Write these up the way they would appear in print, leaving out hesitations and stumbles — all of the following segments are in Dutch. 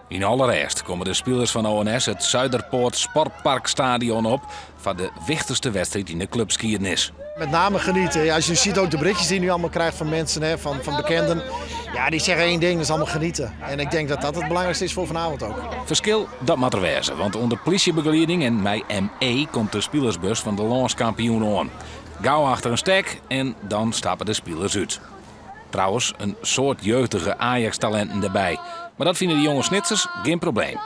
In allereerst komen de spelers van ONS het Zuiderpoort Sportparkstadion op voor de wichtigste wedstrijd in de clubskiernis. Met name genieten. Ja, als je ziet ook de berichtjes die je nu allemaal krijgt van mensen, hè, van bekenden. Ja, die zeggen één ding, dat is allemaal genieten. En ik denk dat dat het belangrijkste is voor vanavond ook. Verschil, dat moet er wezen, want onder politiebegeleiding en bij ME komt de spelersbus van de landskampioen aan. Gauw achter een stek en dan stappen de spelers uit. Trouwens, een soort jeugdige Ajax-talenten erbij. Maar dat vinden de jonge snitsers geen probleem.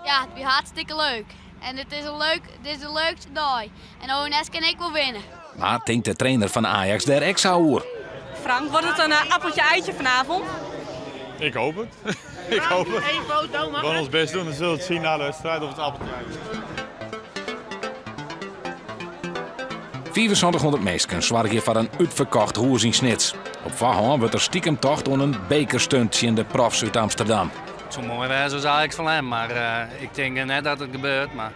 Ja, het is hartstikke leuk. En dit is de leukste dag. En ONS kan ik wel winnen. Maar denkt de trainer van Ajax der ex-hoer. Frank, wordt het een appeltje-eitje vanavond? Ik hoop het. Ik hoop het. Eén foto, We gaan ons best doen, dan zullen we het zien na de wedstrijd of het appeltje is. 2500 mensen zorgen hier voor een uitverkocht hoers in Snits. Op Vahan wordt er stiekem tocht om een bekerstuntje in de profs uit Amsterdam. Het zou mooi zijn zoals Ajax van hem, maar ik denk net dat het gebeurt. Maar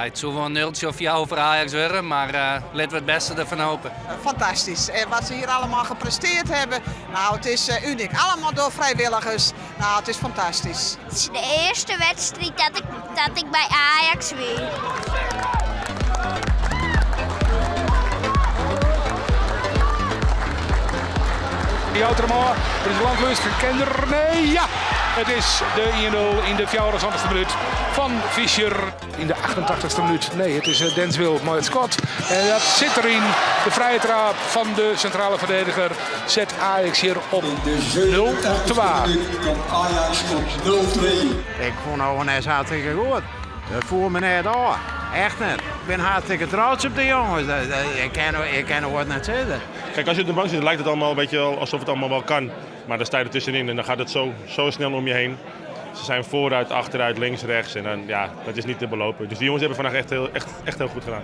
het zou wel een nultje of jou voor Ajax worden, maar laten we het beste ervan hopen. Fantastisch. En wat ze hier allemaal gepresteerd hebben, nou het is uniek. Allemaal door vrijwilligers. Nou het is fantastisch. Het is de eerste wedstrijd dat ik bij Ajax win. Jouterma, er is landlust, gekender. Nee, ja! Het is de 1-0 in de 24e minuut van Fischer. In de 88e minuut, nee, het is Denswil, maar het Scott. En dat zit erin. De vrije trap van de centrale verdediger zet Ajax hier op 0-2. Ajax op 0-2. Ik vond ONS hartstikke goed. Dat voel me net aan. Echt net. Ik ben hartstikke trots op de jongens. Ik kan er wat net zeggen. Kijk, als je op de bank zit, lijkt het allemaal een beetje alsof het allemaal wel kan. Maar dan sta je er tussenin en dan gaat het zo snel om je heen. Ze zijn vooruit, achteruit, links, rechts en dan, ja, dat is niet te belopen. Dus die jongens hebben vandaag echt heel goed gedaan.